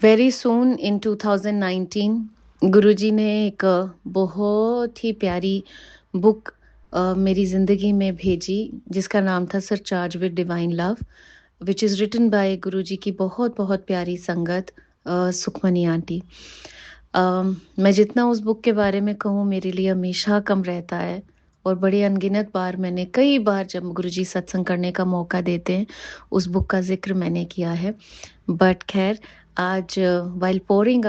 Very soon इन 2019 गुरुजी ने एक बहुत ही प्यारी बुक मेरी ज़िंदगी में भेजी जिसका नाम था surcharge with divine love which is written by Guruji की बहुत बहुत प्यारी संगत सुखमनी आंटी। मैं जितना उस बुक के बारे में कहूँ मेरे लिए हमेशा कम रहता है और बड़ी अनगिनत बार मैंने कई बार जब गुरुजी सत्संग करने का मौका देते हैं उस बुक का जिक्र मैंने किया है। बट खैर आज while pouring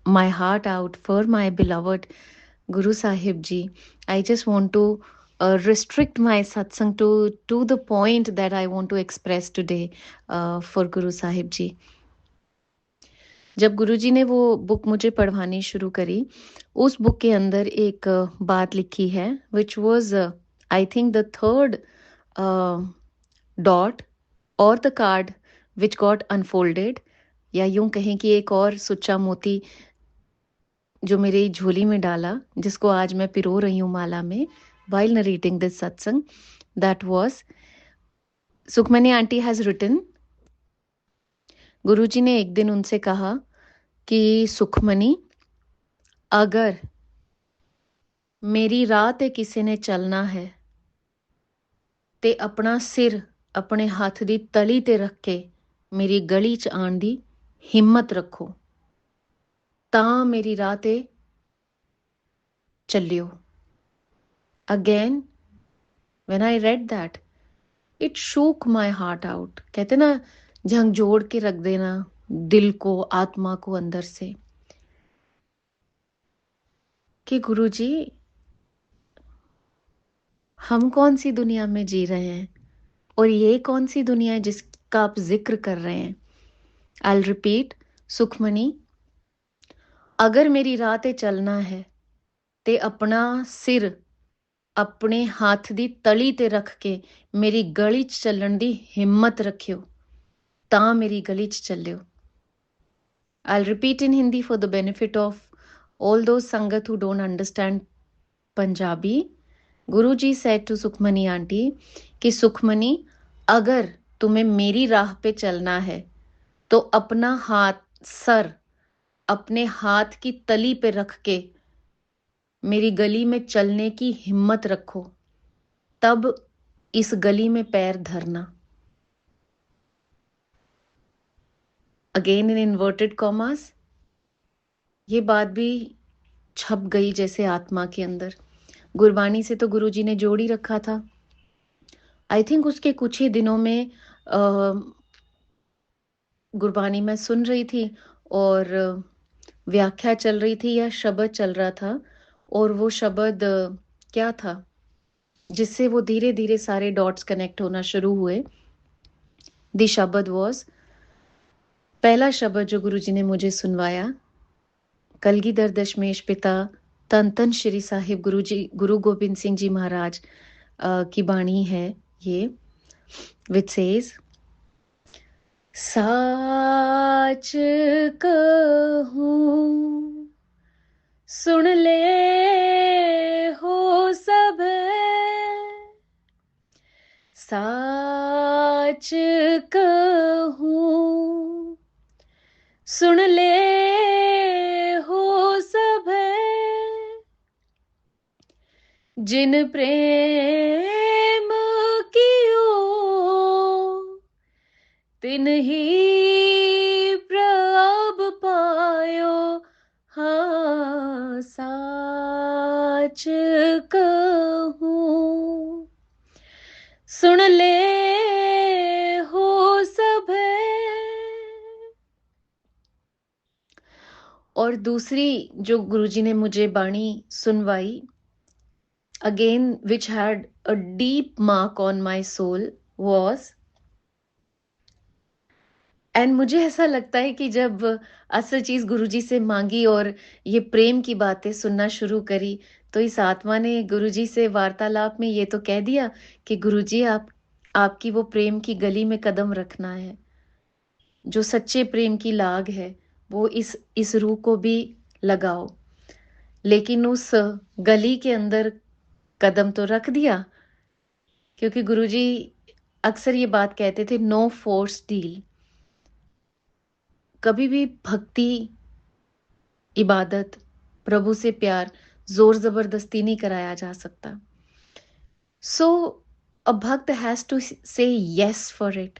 my heart out for my beloved Guru Sahib ji, I just want to restrict my satsang to the point that I want to express today for Guru Sahib ji. जब गुरुजी ने वो book मुझे पढ़वानी शुरू करी उस book के अंदर एक बात लिखी है which was I think the third dot और the card which got unfolded या यूं कहें कि एक और सुच्चा मोती जो मेरी झोली में डाला जिसको आज मैं पिरो रही हूं माला में while narrating this satsang that was Sukhmani aunty has written Guruji ने एक दिन उनसे कहा कि सुखमनी अगर मेरी राह ते किसी ने चलना है ते अपना सिर अपने हथ दी तली ते रख के मेरी गली च आन दी हिम्मत रखो तां मेरी राह ते चलियो। Again when I read that it shook my heart out. कहते ना झंझोड़ के रख देना दिल को आत्मा को अंदर से कि गुरुजी हम कौन सी दुनिया में जी रहे हैं और ये कौन सी दुनिया है जिसका आप जिक्र कर रहे हैं। आई रिपीट सुखमनी अगर मेरी राह ते चलना है ते अपना सिर अपने हाथ दी तली ते रख के मेरी गली च चलण दी हिम्मत रखियो तां मेरी गली च चलियो। I'll repeat in Hindi for the benefit of all those Sangat who don't understand Punjabi. Guruji said to Sukhmani aunty कि सुखमनी अगर तुम्हें मेरी राह पे चलना है तो अपना हाथ सर अपने हाथ की तली पे रख के मेरी गली में चलने की हिम्मत रखो तब इस गली में पैर धरना। अगेन इन इन्वर्टेड कॉमास ये बात भी छप गई जैसे आत्मा के अंदर। गुरबानी से तो गुरुजी ने जोड़ ही रखा था। आई थिंक उसके कुछ ही दिनों में गुरबानी मैं सुन रही थी और व्याख्या चल रही थी या शब्द चल रहा था और वो शब्द क्या था जिससे वो धीरे धीरे सारे डॉट्स कनेक्ट होना शुरू हुए। दी शब्द वॉज पहला शब्द जो गुरुजी ने मुझे सुनवाया कलगीधर दशमेश पिता तन तन श्री साहिब गुरु गोबिंद सिंह जी महाराज की बाणी है ये विच सेज साच कहूं सुन ले हो सब साच कहूं सुन ले हो सब जिन प्रेम कियो तिन ही प्रभ पायो हाँ साच कहूं सुन ले हो सब। और दूसरी जो गुरुजी ने मुझे बाणी सुनवाई again which had a deep mark on my soul was and मुझे ऐसा लगता है कि जब असल चीज गुरुजी से मांगी और ये प्रेम की बातें सुनना शुरू करी तो इस आत्मा ने गुरुजी से वार्तालाप में ये तो कह दिया कि गुरुजी आपकी वो प्रेम की गली में कदम रखना है जो सच्चे प्रेम की लाग है वो इस रूह को भी लगाओ। लेकिन उस गली के अंदर कदम तो रख दिया क्योंकि गुरुजी अक्सर ये बात कहते थे नो फोर्स डील। कभी भी भक्ति, इबादत, प्रभु से प्यार जोर जबरदस्ती नहीं कराया जा सकता। सो अ भक्त has to say yes for it.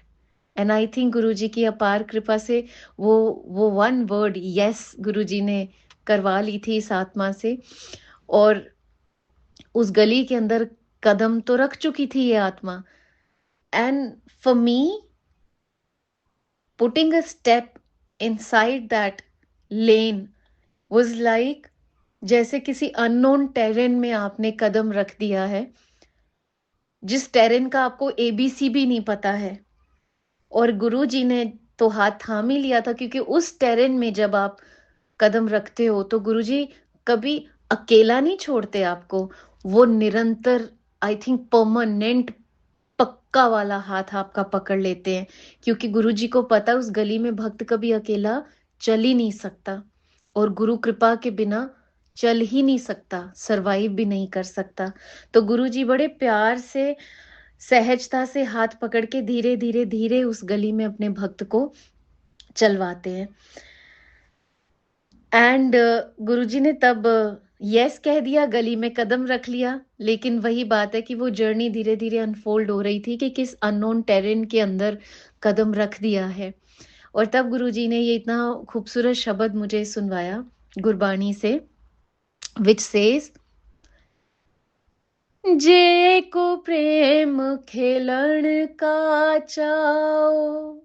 And I think Guruji की अपार कृपा से वो वन वर्ड यस गुरुजी ने करवा ली थी इस आत्मा से, और उस गली के अंदर कदम तो रख चुकी थी ये आत्मा। And for me, putting a step inside that lane was like, जैसे किसी अननोन टेरेन में आपने कदम रख दिया है, जिस टेरेन का आपको एबीसी भी नहीं पता है, और गुरुजी ने तो हाथ थाम ही लिया था, क्योंकि उस टेरेन में जब आप कदम रखते हो तो गुरुजी कभी अकेला नहीं छोड़ते आपको। वो निरंतर, आई थिंक परमानेंट, पक्का वाला हाथ आपका पकड़ लेते हैं, क्योंकि गुरुजी को पता उस गली में भक्त कभी अकेला चल ही नहीं सकता, और गुरु कृपा के बिना चल ही नहीं सकता, सरवाइव भी नहीं कर सकता। तो गुरुजी बड़े प्यार से, सहजता से हाथ पकड़ के धीरे धीरे धीरे उस गली में अपने भक्त को चलवाते हैं। एंड गुरुजी ने तब यस कह दिया, गली में कदम रख लिया, लेकिन वही बात है कि वो जर्नी धीरे धीरे अनफोल्ड हो रही थी कि किस अननोन टेरेन के अंदर कदम रख दिया है। और तब गुरुजी ने ये इतना खूबसूरत शब्द मुझे सुनवाया गुरबाणी से, विच सेज, जे को प्रेम खेलण का चाओ,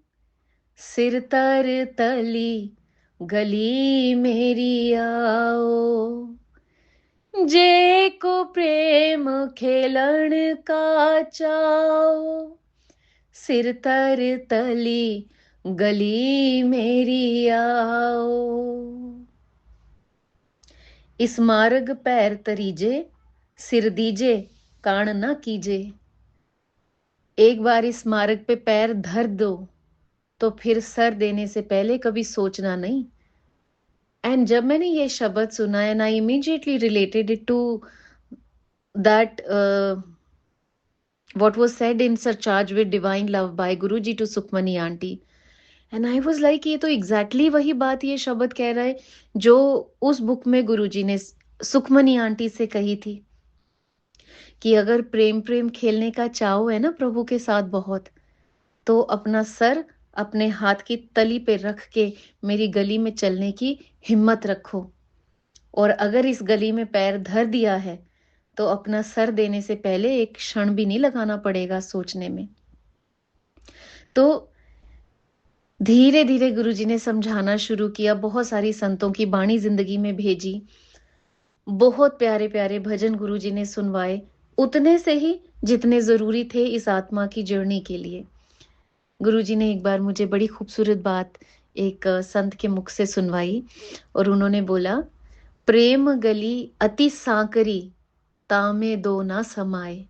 सिर तर तली गली मेरी आओ। जे को प्रेम खेलण का चाओ, सिर तर तली गली मेरी आओ। इस मार्ग पैर तरीजे, सिर दीजे कान ना कीजे। एक बार इस मार्ग पे पैर धर दो तो फिर सर देने से पहले कभी सोचना नहीं। एंड जब मैंने ये शब्द सुना, and I immediately related it to that what was said in Surcharge with Divine Love by Guruji to Sukhmani Aunty. And I was like, ये तो एग्जैक्टली वही बात ये शब्द कह रहा है जो उस बुक में गुरुजी ने सुखमनी आंटी से कही थी, कि अगर प्रेम प्रेम खेलने का चाहो है ना प्रभु के साथ बहुत, तो अपना सर अपने हाथ की तली पे रख के मेरी गली में चलने की हिम्मत रखो। और अगर इस गली में पैर धर दिया है तो अपना सर देने से पहले एक क्षण भी नहीं लगाना पड़ेगा सोचने में। तो धीरे धीरे गुरुजी ने समझाना शुरू किया, बहुत सारी संतों की बाणी जिंदगी में भेजी, बहुत प्यारे प्यारे भजन गुरुजी ने सुनवाए, उतने से ही जितने जरूरी थे इस आत्मा की जर्नी के लिए। गुरुजी ने एक बार मुझे बड़ी खूबसूरत बात एक संत के मुख से सुनवाई, और उन्होंने बोला, प्रेम गली अति सांकरी, तामे दो ना समाए।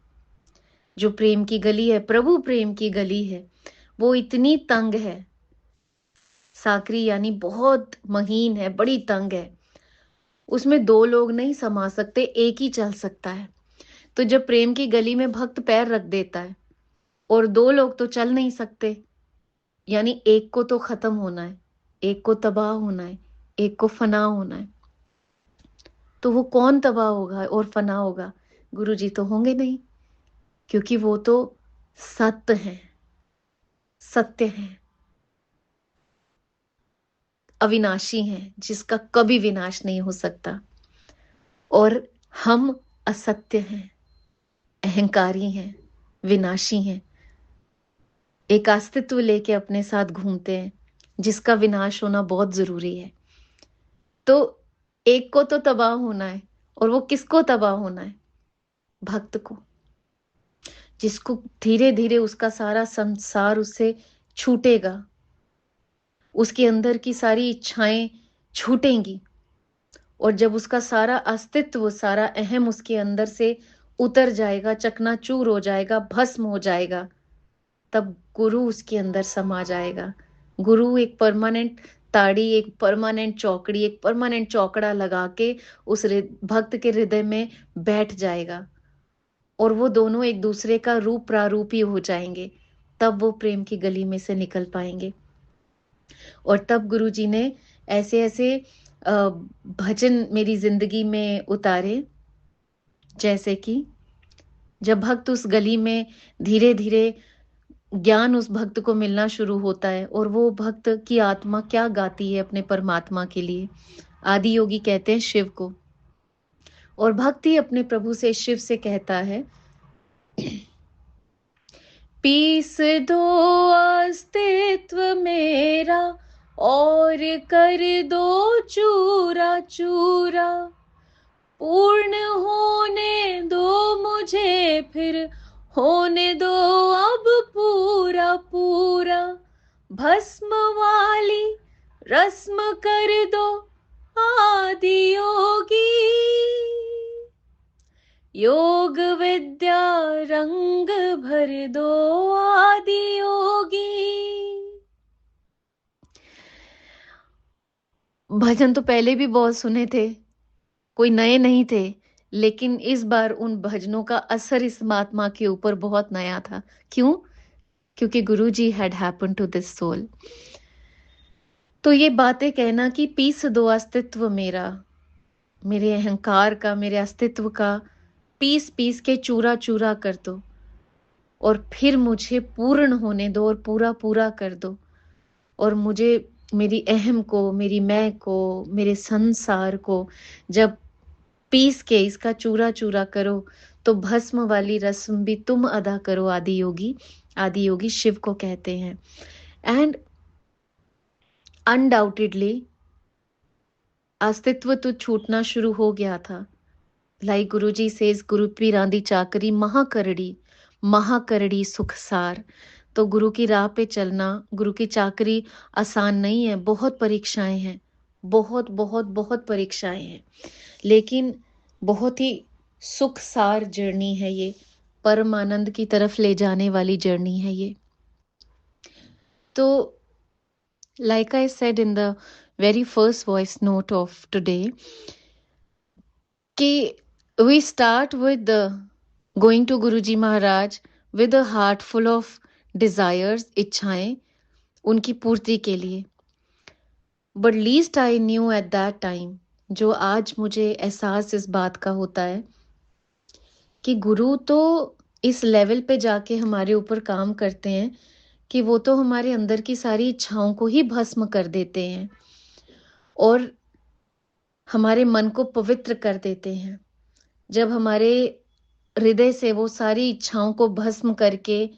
जो प्रेम की गली है, प्रभु प्रेम की गली है, वो इतनी तंग है, साकरी यानी बहुत महीन है, बड़ी तंग है, उसमें दो लोग नहीं समा सकते, एक ही चल सकता है। तो जब प्रेम की गली में भक्त पैर रख देता है और दो लोग तो चल नहीं सकते, यानी एक को तो खत्म होना है, एक को तबाह होना है, एक को फना होना है। तो वो कौन तबाह होगा और फना होगा? गुरुजी तो होंगे नहीं, क्योंकि वो तो सत्य हैं, सत्य हैं, अविनाशी हैं, जिसका कभी विनाश नहीं हो सकता। और हम असत्य हैं, अहंकारी हैं, विनाशी हैं, एक अस्तित्व लेके अपने साथ घूमते हैं, जिसका विनाश होना बहुत जरूरी है। तो एक को तो तबाह होना है, और वो किसको तबाह होना है? भक्त को, जिसको धीरे धीरे उसका सारा संसार उससे छूटेगा, उसके अंदर की सारी इच्छाएं छूटेंगी, और जब उसका सारा अस्तित्व, सारा अहम उसके अंदर से उतर जाएगा, चकनाचूर हो जाएगा, भस्म हो जाएगा, तब गुरु उसके अंदर समा जाएगा। गुरु एक परमानेंट ताड़ी, एक परमानेंट चौकड़ी, एक परमानेंट चौकड़ा लगा के उस भक्त के हृदय में बैठ जाएगा, और वो दोनों एक दूसरे का रूप प्रारूपी हो जाएंगे, तब वो प्रेम की गली में से निकल पाएंगे। और तब गुरुजी ने ऐसे ऐसे भजन मेरी जिंदगी में उतारे, जैसे कि जब भक्त उस गली में धीरे धीरे ज्ञान उस भक्त को मिलना शुरू होता है और वो भक्त की आत्मा क्या गाती है अपने परमात्मा के लिए। आदि योगी कहते हैं शिव को, और भक्त ही अपने प्रभु से, शिव से कहता है, पीस दो अस्तित्व मेरा और कर दो चूरा चूरा, पूर्ण होने दो मुझे फिर होने दो अब पूरा पूरा, भस्म वाली रस्म कर दो आदि योगी, योग विद्या रंग भर दो आदि योगी। भजन तो पहले भी बहुत सुने थे, कोई नए नहीं थे, लेकिन इस बार उन भजनों का असर इस महात्मा के ऊपर बहुत नया था। क्यों? क्योंकि Guruji had happened to this soul. तो ये बातें कहना कि पीस दो अस्तित्व मेरा, मेरे अहंकार का, मेरे अस्तित्व का पीस पीस के चूरा चूरा कर दो, और फिर मुझे पूर्ण होने दो और पूरा पूरा कर दो, और मुझे, मेरी अहम को, मेरी मैं को, मेरे संसार को जब पीस के इसका चूरा चूरा करो, तो भस्म वाली रस्म भी तुम अदा करो आदि योगी। आदि योगी शिव को कहते हैं। एंड अनडाउटेडली अस्तित्व तो छूटना शुरू हो गया था। लाइक गुरुजी सेज, गुरु पीरांदी चाकरी महाकरड़ी, महाकरड़ी सुखसार। तो गुरु की राह पे चलना, गुरु की चाकरी आसान नहीं है, बहुत परीक्षाएं हैं, बहुत बहुत बहुत परीक्षाएं हैं, लेकिन बहुत ही सुखसार जर्नी है ये, परम आनंद की तरफ ले जाने वाली जर्नी है ये। तो like I said in the very first voice note of today, कि we start with the going to Guruji Maharaj with a heart full of desires, इच्छाएं उनकी पूर्ति के लिए। But least I knew at that time, जो आज मुझे एहसास इस बात का होता है कि गुरु तो इस लेवल पे जाके हमारे ऊपर काम करते हैं कि वो तो हमारे अंदर की सारी इच्छाओं को ही भस्म कर देते हैं और हमारे मन को पवित्र कर देते हैं। जब हमारे हृदय से वो सारी इच्छाओं को भस्म करके,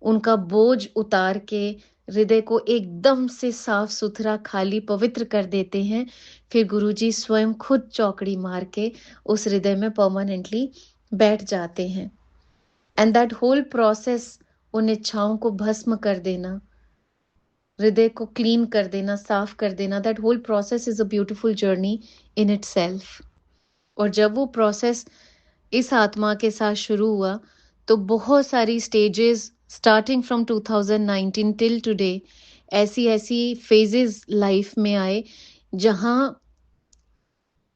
उनका बोझ उतार के हृदय को एकदम से साफ सुथरा, खाली, पवित्र कर देते हैं, फिर गुरुजी स्वयं खुद चौकड़ी मार के उस हृदय में परमानेंटली बैठ जाते हैं। एंड दैट होल प्रोसेस, उन इच्छाओं को भस्म कर देना, हृदय को क्लीन कर देना, साफ कर देना, that whole process is a beautiful journey in itself. और जब वो प्रोसेस इस आत्मा के साथ शुरू हुआ, तो बहुत सारी stages starting from 2019 till today, ऐसी ऐसी फेजेस लाइफ में आए जहां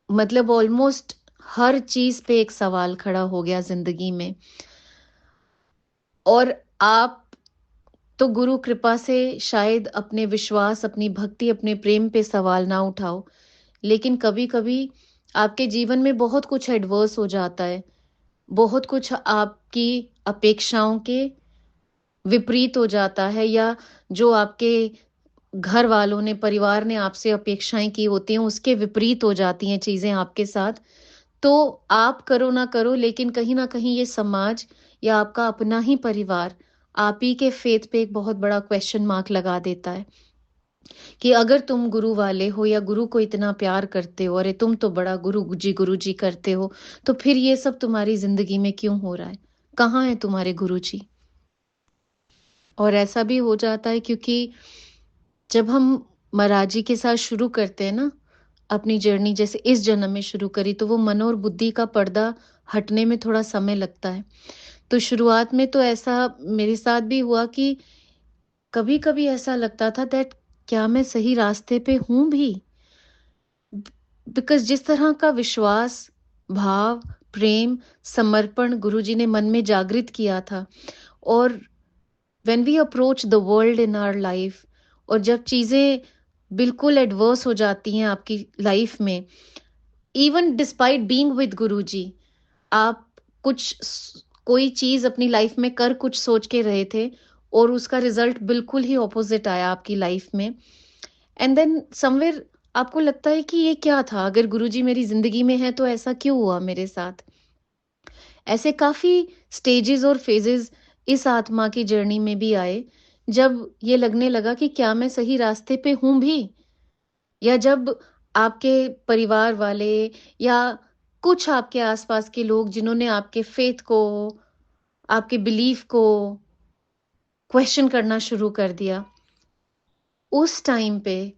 मतलब ऑलमोस्ट हर चीज पे एक सवाल खड़ा हो गया जिंदगी में। और आप तो गुरु कृपा से शायद अपने विश्वास, अपनी भक्ति, अपने प्रेम पे सवाल ना उठाओ, लेकिन कभी कभी आपके जीवन में बहुत कुछ एडवर्स हो जाता है, बहुत कुछ आपकी अपेक्षाओं के विपरीत हो जाता है, या जो आपके घर वालों ने, परिवार ने आपसे अपेक्षाएं की होती हैं उसके विपरीत हो जाती हैं चीजें आपके साथ। तो आप करो ना करो, लेकिन कहीं ना कहीं ये समाज या आपका अपना ही परिवार आप ही के फेथ पे एक बहुत बड़ा क्वेश्चन मार्क लगा देता है कि अगर तुम गुरु वाले हो या गुरु को इतना प्यार करते हो, अरे तुम तो बड़ा गुरु जी करते हो, तो फिर ये सब तुम्हारी जिंदगी में क्यों हो रहा है? कहाँ है तुम्हारे गुरु जी? और ऐसा भी हो जाता है क्योंकि जब हम महाराज जी के साथ शुरू करते हैं ना अपनी जर्नी, जैसे इस जन्म में शुरू करी, तो वो मन और बुद्धि का पर्दा हटने में थोड़ा समय लगता है। तो शुरुआत में तो ऐसा मेरे साथ भी हुआ कि कभी कभी ऐसा लगता था दैट क्या मैं सही रास्ते पे हूं भी? बिकॉज जिस तरह का विश्वास, भाव, प्रेम, समर्पण गुरुजी ने मन में जागृत किया था, और when we approach the world in our life, और जब चीज़ें बिल्कुल एडवर्स हो जाती हैं आपकी लाइफ में, इवन डिस्पाइट बीइंग विद गुरुजी, आप कोई चीज़ अपनी लाइफ में कर कुछ सोच के रहे थे और उसका रिजल्ट बिल्कुल ही ऑपोजिट आया आपकी लाइफ में। एंड देन समवेयर आपको लगता है कि ये क्या था? अगर गुरुजी मेरी ज़िंदगी में हैं तो ऐसा क्यों हुआ मेरे साथ? ऐसे काफ़ी स्टेजेस और फेजेस इस आत्मा की जर्नी में भी आए, जब ये लगने लगा कि क्या मैं सही रास्ते पे हूँ भी? या जब आपके परिवार वाले या कुछ आपके आस-पास के लोग जिन्होंने आपके फेथ को, आपके बिलीफ को क्वेश्चन करना शुरू कर दिया, उस टाइम पे,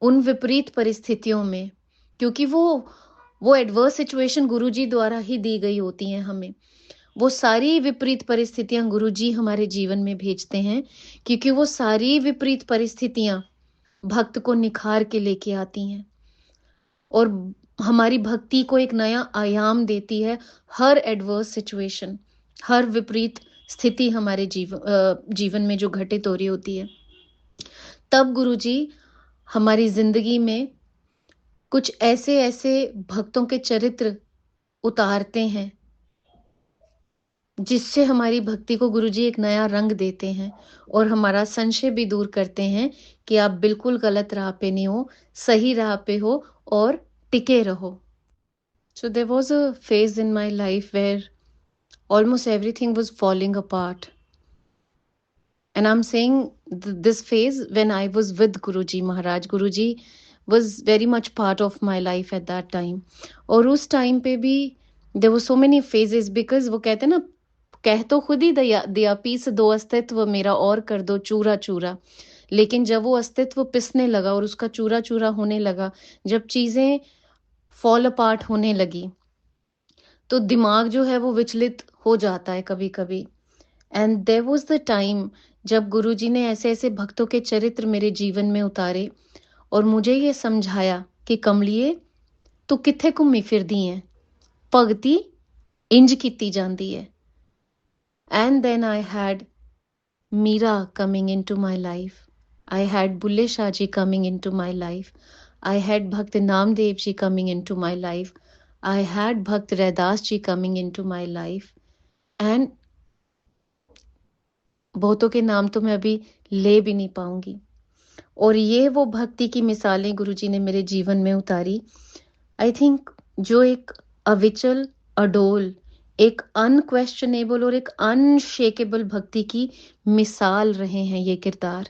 उन विपरीत परिस्थितियों में, क्योंकि वो एडवर्स सिचुएशन गुरुजी द्वारा ही दी गई होती हैं हमें। वो सारी विपरीत परिस्थितियाँ गुरुजी हमारे जीवन में भेजते हैं, क्योंकि वो सारी विपरीत परिस्थितियाँ भक्त को निखार के लेके आती हैं और हमारी भक्ति को एक नया आयाम देती है। हर एडवर्स सिचुएशन, हर विपरीत स्थिति हमारे जीवन में जो घटित हो रही होती है, तब गुरुजी हमारी ज़िंदगी में कुछ ऐसे-ऐसे भक्तों के चरित्र उतारते हैं, जिससे हमारी भक्ति को गुरुजी एक नया रंग देते हैं और हमारा संशय भी दूर करते हैं कि आप बिल्कुल गलत राह पे नहीं हो, सही राह पे हो और टिके रहो। So there was a phase in my life where almost everything was falling apart. And I'm saying this phase when I was with Guruji Maharaj. Guruji was very much part of my life at that time. और उस time पे भी there were so many phases because वो कहते हैं ना, कह तो खुद ही दिया दिया पीस दो अस्तित्व मेरा और कर दो चूरा चूरा, लेकिन जब वो अस्तित्व पिसने लगा और उसका चूरा चूरा होने लगा, जब चीजें फॉल अपार्ट होने लगी, तो दिमाग जो है वो विचलित हो जाता है कभी-कभी। And there was the time जब गुरुजी ने ऐसे-ऐसे भक्तों के चरित्र मेरे जीवन में उतारे और मुझे ये समझाया कि कमलिए, तू कित्थे घूमी फिरदी ऐं? भगती इंज कीती जांदी है। And then I had Meera coming into my life. I had Bulle Shah ji coming into my life. I had Bhakt Namdev ji coming into my life. I had Bhakt Raidas ji coming into my life. And बहुतों के नाम तो मैं अभी ले भी नहीं पाऊंगी। और ये वो भक्ति की मिसालें गुरुजी ने मेरे जीवन में उतारी। आई थिंक जो एक अविचल, अडोल, एक अनक्वेश्चनेबल और एक अनशेकेबल भक्ति की मिसाल रहे हैं ये किरदार।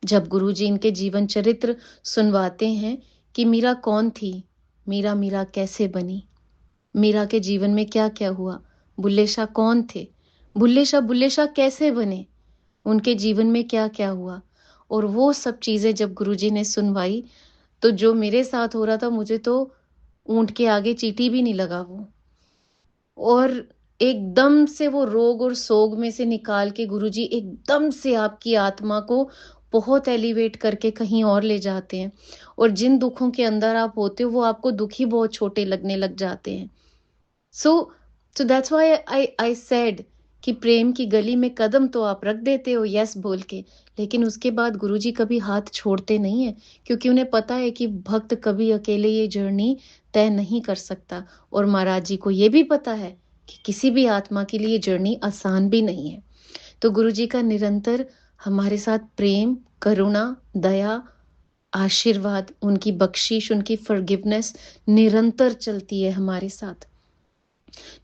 जब गुरुजी इनके जीवन चरित्र सुनवाते हैं कि मीरा कौन थी, मीरा मीरा कैसे बनी, मीरा के जीवन में क्या-क्या हुआ, बुल्ले शाह कौन थे, बुल्ले शाह कैसे बने, उनके जीवन में क्या-क्या हुआ, और वो सब चीजें जब गुरुजी ने सुनवाई, तो जो मेरे साथ हो रहा था, मुझे तो ऊंट के आगे चींटी भी नहीं लगा वो। और एकदम से वो रोग और सोग में से निकाल के गुरुजी एकदम से आपकी आत्मा को बहुत एलिवेट करके कहीं और ले जाते हैं, और जिन दुखों के अंदर आप होते हो वो आपको दुख ही बहुत छोटे लगने लग जाते हैं। So so that's why I said कि प्रेम की गली में कदम तो आप रख देते हो यस बोल के, लेकिन उसके बाद गुरुजी कभी हाथ छोड़ते नहीं है, क्योंकि उन्हें पता है कि भक्त कभी अकेले ये जर्नी तय नहीं कर सकता, और महाराज जी को ये भी पता है कि किसी भी आत्मा के लिए जर्नी आसान भी नहीं है। तो गुरुजी का निरंतर हमारे साथ प्रेम, करुणा, दया, आशीर्वाद, उनकी बख्शिश, उनकी फॉरगिवनेस निरंतर चलती है हमारे साथ।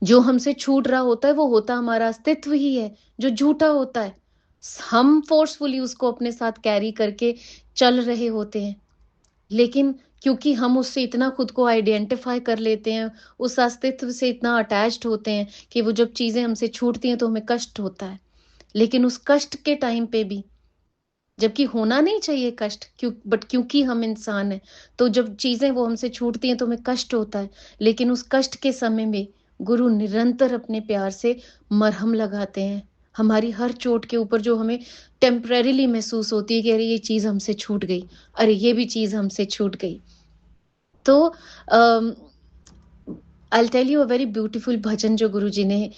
जो हमसे छूट रहा होता है वो होता हमारा अस्तित्व ही है, जो झूठा होता है। हम फोर्सफुली उसको अपने साथ कैरी करके चल रहे होते हैं, लेकिन क्योंकि हम उससे इतना खुद को आइडेंटिफाई कर लेते हैं, उस अस्तित्व से इतना अटैच्ड होते हैं कि वो जब चीजें हमसे छूटती हैं तो हमें कष्ट होता है। लेकिन उस कष्ट के टाइम पे भी, जबकि होना नहीं चाहिए कष्ट, बट क्योंकि हम इंसान हैं, तो जब चीजें वो हमसे छूटती हैं तो हमें कष्ट होता है। लेकिन उस कष्ट के समय में गुरु निरंतर अपने प्यार से मरहम लगाते हैं। हमारी हर चोट के ऊपर जो हमें टेम्परेरीली महसूस होती है कि अरे ये चीज हमसे छूट गई, अरे ये भी चीज हमसे छूट गई। तो I tell you a very beautiful bhajan जो गुरुजी ने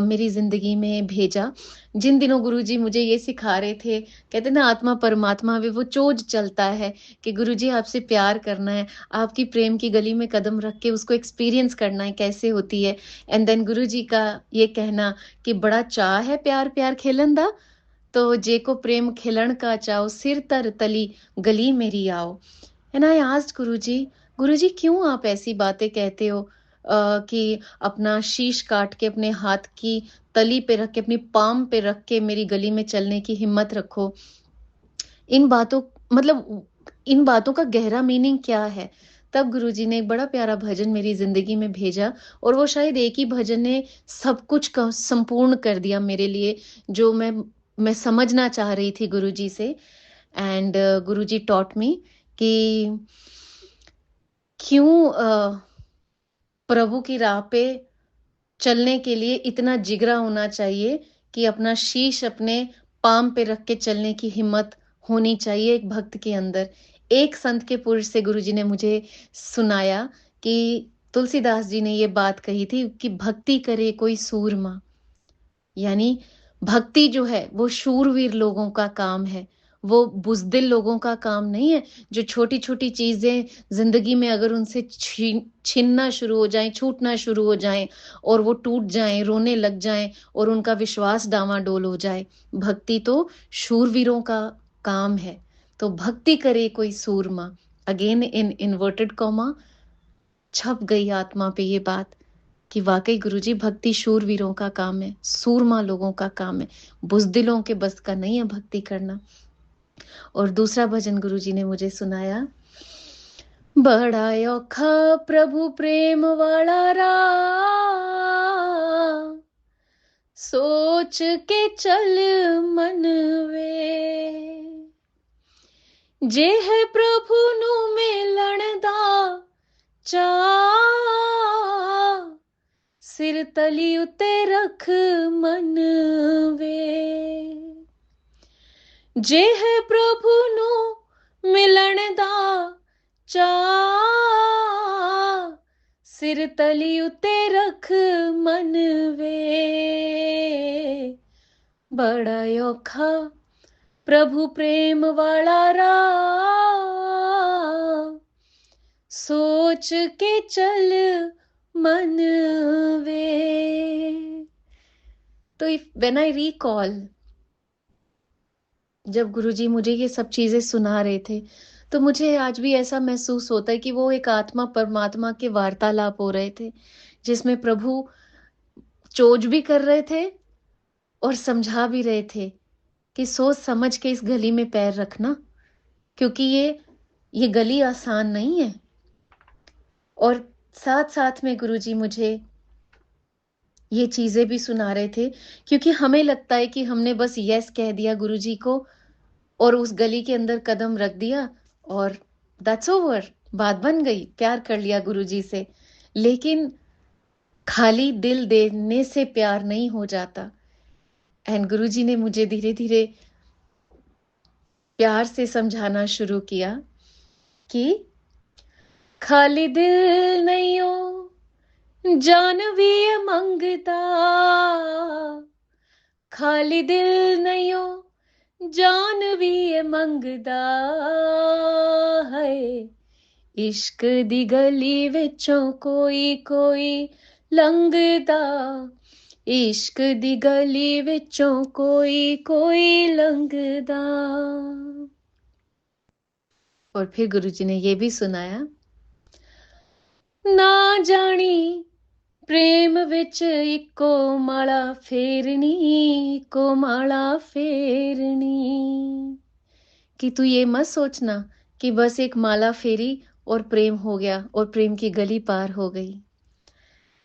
मेरी ज़िंदगी में भेजा। जिन दिनों गुरुजी मुझे ये सिखा रहे थे, कहते हैं ना आत्मा परमात्मा में वो चोज चलता है कि गुरुजी आपसे प्यार करना है, आपकी प्रेम की गली में कदम रख के उसको एक्सपीरियंस करना है कैसे होती है। एंड देन गुरुजी का ये कहना कि बड़ा चाह है प्यार प्यार खेलन दा, तो जेको प्रेम खिलण का चाओ सिर तर तली गली मेरी आओ। एंड आई आस्क्ड गुरुजी, गुरुजी क्यों आप ऐसी बातें कहते हो कि अपना शीश काट के अपने हाथ की तली पे रख के अपनी पाम पे रख के मेरी गली में चलने की हिम्मत रखो। इन बातों मतलब इन बातों का गहरा मीनिंग क्या है? तब गुरुजी ने एक बड़ा प्यारा भजन मेरी ज़िंदगी में भेजा और वो शायद एक ही भजन ने सब कुछ का संपूर्ण कर दिया मेरे लिए, जो मैं समझना चाह रही थी गुरुजी से। एंड गुरुजी टॉट मी कि क्यों प्रभु की राह पे चलने के लिए इतना जिगरा होना चाहिए कि अपना शीश अपने पाँव पे रख के चलने की हिम्मत होनी चाहिए एक भक्त के अंदर। एक संत के पुरुष से गुरुजी ने मुझे सुनाया कि तुलसीदास जी ने ये बात कही थी कि भक्ति करे कोई सूरमा, यानी भक्ति जो है वो शूरवीर लोगों का काम है, वो बुज़दिल लोगों का काम नहीं है, जो छोटी-छोटी चीज़ें ज़िंदगी में अगर उनसे छीनना शुरू हो जाएँ, छूटना शुरू हो जाएँ और वो टूट जाएँ, रोने लग जाएँ और उनका विश्वास डामाडोल हो जाए। भक्ति तो शूरवीरों का काम है। तो भक्ति करे कोई सूरमा, अगेन इन इन्वर्टेड कॉमा छप गई आत्मा पे ये बात कि वाक़ई गुरुजी भक्ति शूरवीरों का काम है, सूरमा लोगों का काम है, बुज़दिलों के बस का नहीं है भक्ति करना। और दूसरा भजन गुरुजी ने मुझे सुनाया, बड़ा औखा प्रभु प्रेम वाला रा, सोच के चल मन वे, जे है प्रभु नु मिलन दा चा, सिर तली उते रख मन वे, जे है प्रभु नु मिलन दा चा, सिर तली उते रख मन वे, बड़ा औखा प्रभु प्रेम वाला रा, सोच के चल मन वे। तो व्हेन आई रिकॉल, जब गुरुजी मुझे ये सब चीजें सुना रहे थे, तो मुझे आज भी ऐसा महसूस होता है कि वो एक आत्मा परमात्मा के वार्तालाप हो रहे थे, जिसमें प्रभु चोज भी कर रहे थे और समझा भी रहे थे कि सोच समझ के इस गली में पैर रखना, क्योंकि ये गली आसान नहीं है। और साथ-साथ में गुरुजी मुझे ये चीज़ें भी सुना रहे थे, क्योंकि हमें लगता है कि हमने बस यस कह दिया गुरुजी को और उस गली के अंदर कदम रख दिया और दैट्स ओवर, बात बन गई, प्यार कर लिया गुरुजी से। लेकिन खाली दिल देने से प्यार नहीं हो जाता। एंड गुरुजी ने मुझे धीरे-धीरे प्यार से समझाना शुरू किया कि खाली दिल नहीं हो जान भी मंगता, खाली दिल नहीं हो जान भी मंगदा है, इश्क दी गली विचों कोई कोई लंघदा, इश्क दी गली विचों कोई कोई लंघदा। और फिर गुरुजी ने ये भी सुनाया, ना जानी प्रेम विच इको माला फेरनी, इको माला फेरनी, कि तू ये मत सोचना कि बस एक माला फेरी और प्रेम हो गया और प्रेम की गली पार हो गई।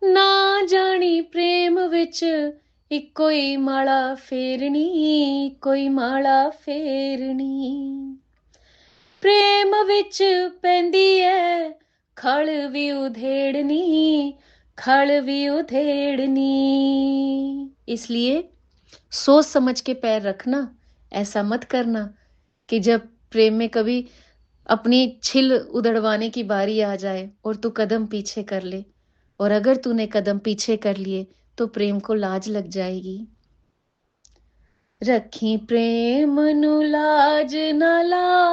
ना जानी प्रेम विच इको ही माला फेरनी, कोई माला फेरनी, प्रेम विच पैंदी है खल भी उधेड़नी, खल भी उधेड़नी। इसलिए सोच समझ के पैर रखना, ऐसा मत करना कि जब प्रेम में कभी अपनी छिल उधड़वाने की बारी आ जाए और तू कदम पीछे कर ले। और अगर तूने कदम पीछे कर लिए तो प्रेम को लाज लग जाएगी। रखी प्रेम नु लाज न ला,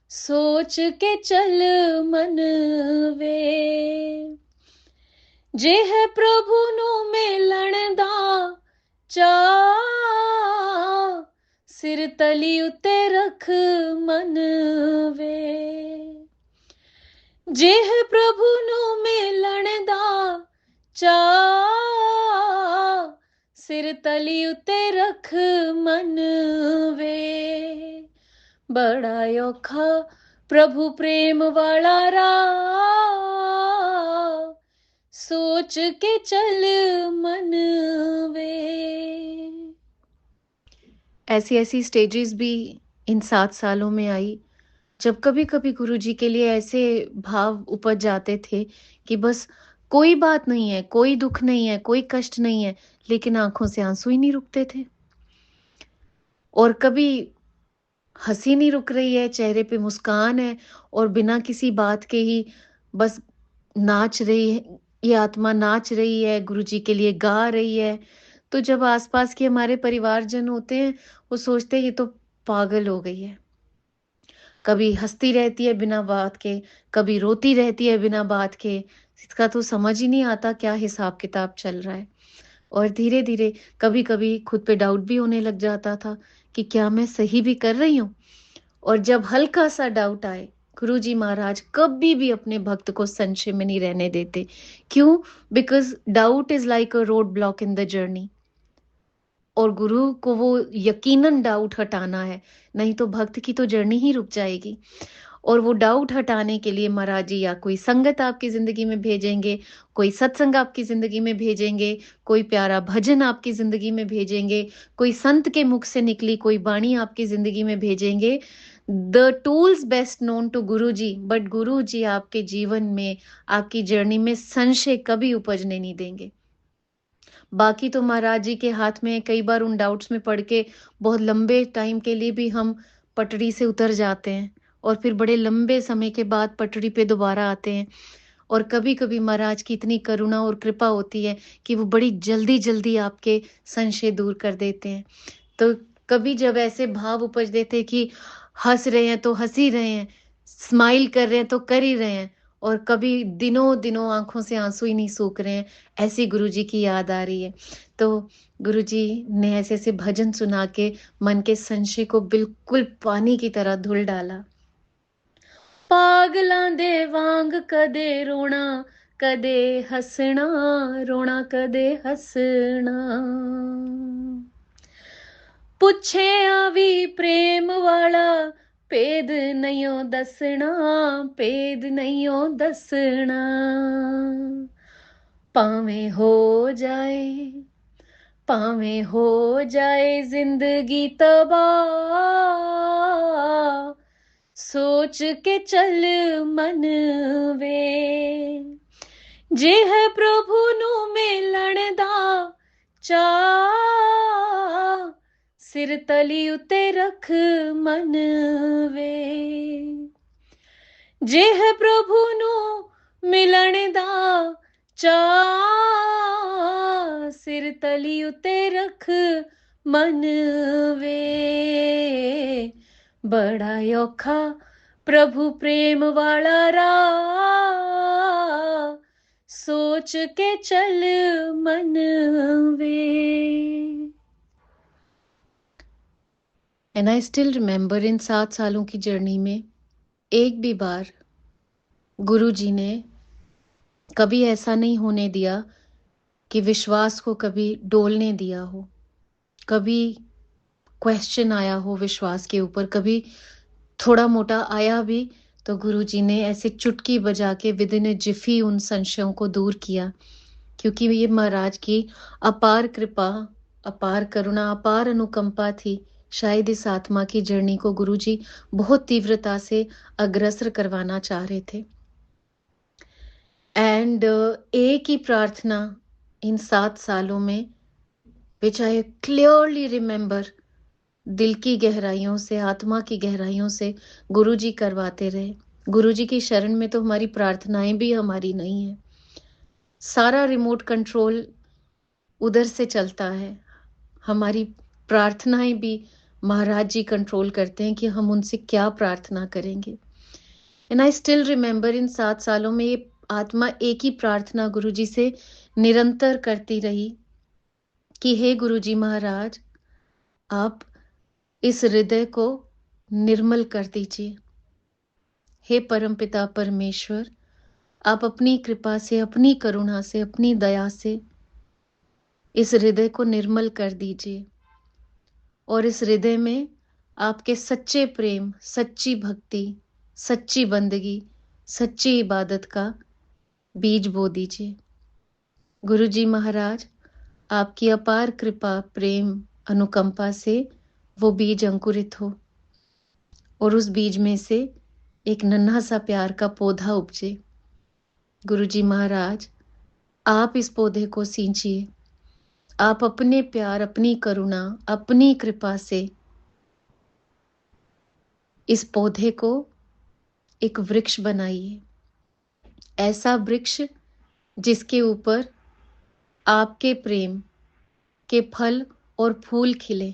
सोच के चल मन वे, जे है प्रभु नु मिलन दा चा, सिर तली उते रख मन वे, जे है प्रभु नु मिलन दा चा, सिर तली उते रख मन वे, बड़ा औखा प्रभु प्रेम वाला राह, सोच के चल मन वे। ऐसी ऐसी स्टेजेस भी इन 7 सालों में आई, जब कभी-कभी गुरुजी के लिए ऐसे भाव उपज जाते थे कि बस कोई बात नहीं है, कोई दुख नहीं है, कोई कष्ट नहीं है, लेकिन आँखों से आँसू ही नहीं रुकते थे। और कभी हँसी नहीं रुक रही है, चेहरे पे मुस्कान है और बिना किसी बात के ही बस नाच रही है, ये आत्मा नाच रही है, गुरुजी के लिए गा रही है। तो जब आस-पास के हमारे परिवारजन होते हैं, वो सोचते हैं ये तो पागल हो गई है। कभी हँसती रहती है बिना बात के, कभी रोती रहती है बिना बात के, इसका तो समझ ही नहीं आता क्या हिसाब-किताब चल रहा है। और धीरे-धीरे कभी-कभी खुद पे डाउट भी होने लग जाता था कि क्या मैं सही भी कर रही हूँ? और जब हल्का-सा डाउट आए, गुरुजी महाराज कभी भी अपने भक्त को संशय में नहीं रहने देते। क्यों? Because doubt is like a road block in the journey. और गुरु को वो यकीनन डाउट हटाना है, नहीं तो भक्त की तो जर्नी ही रुक जाएगी। और वो डाउट हटाने के लिए महाराज जी या कोई संगत आपकी ज़िंदगी में भेजेंगे, कोई सत्संग आपकी ज़िंदगी में भेजेंगे, कोई प्यारा भजन आपकी ज़िंदगी में भेजेंगे, कोई संत के मुख से निकली कोई वाणी आपकी ज़िंदगी में भेजेंगे। The tools best known to Guruji, but Guruji आपके जीवन में, आपकी जर्नी में संशय कभी उपजने नहीं देंगे। बाकी तो महाराज जी के हाथ में कई बार उन डाउट्स में पड़ के बहुत लंबे टाइम के लिए भी हम पटड़ी से उतर जाते हैं और फिर बड़े लंबे समय के बाद पटड़ी पे दोबारा आते हैं। और कभी-कभी महाराज की इतनी करुणा और कृपा होती है कि वो बड़ी जल्दी-जल्दी आपके संशय दूर कर देते हैं। तो कभी जब ऐसे भाव उपज देते कि हँस रहे हैं तो हँस ही रहे हैं, स्माइल कर रहे हैं तो कर ही रहे हैं और कभी दिनों-दिनों आँखों से आँसू ही नहीं सूख रहे हैं, ऐसी गुरुजी की याद आ रही है। तो गुरुजी ने ऐसे-ऐसे भजन सुना के मन के संशय को बिल्कुल पानी की तरह धुल डाला। पागलां दे वांग कदे रोना, कदे हसना, रोना कदे हसना। पुछे आवी प्रेम वाला, भेद नहियो दसना, भेद नहियो दसना। पावें हो जाए, पावें हो जाए जिंदगी तबाह, सोच के चल मन वे, जे है प्रभु नु मिलन दा चाह, सिर तली उते रख मन वे, जे है प्रभु नु मिलन दा चाह, सिर तली उते रख मन वे, बड़ा औखा प्रभु प्रेम वाला राह, सोच के चल मन वे। And I still remember in 7 सालों की जर्नी में एक भी बार गुरुजी ने कभी ऐसा नहीं होने दिया कि विश्वास को कभी डोलने दिया हो, कभी क्वेश्चन आया हो विश्वास के ऊपर, कभी थोड़ा मोटा आया भी तो गुरुजी ने ऐसे चुटकी बजा के विदिन अ जिफी उन संशयों को दूर किया, क्योंकि ये महाराज की अपार कृपा, अपार करुणा, अपार अनुकंपा थी। शायद इस आत्मा की जर्नी को गुरुजी बहुत तीव्रता से अग्रसर करवाना चाह रहे थे। एंड एक ही प्रार्थना इन 7 सालों में, विच आई क्लियरली रिमेम्बर, दिल की गहराइयों से, आत्मा की गहराइयों से गुरुजी करवाते रहे, गुरुजी की शरण में तो हमारी प्रार्थनाएं भी हमारी नहीं है, सारा रिमोट कंट्रोल उधर से चलता है। हमारी प्रार्थनाएं भी महाराज जी कंट्रोल करते हैं कि हम उनसे क्या प्रार्थना करेंगे। And I still remember in 7 सालों में ये आत्मा एक ही प्रार्थना गुरुजी से निरंतर करती रही कि हे गुरुजी महाराज, आप इस हृदय को निर्मल कर दीजिए। हे परमपिता परमेश्वर, आप अपनी कृपा से, अपनी करुणा से, अपनी दया से इस हृदय को निर्मल कर दीजिए और इस हृदय में आपके सच्चे प्रेम, सच्ची भक्ति, सच्ची बंदगी, सच्ची इबादत का बीज बो दीजिए। गुरुजी महाराज, आपकी अपार कृपा, प्रेम, अनुकंपा से वो बीज अंकुरित हो और उस बीज में से एक नन्हा सा प्यार का पौधा उपजे। गुरुजी महाराज, आप इस पौधे को सींचिए। आप अपने प्यार, अपनी करुणा, अपनी कृपा से इस पौधे को एक वृक्ष बनाइए, ऐसा वृक्ष जिसके ऊपर आपके प्रेम के फल और फूल खिले,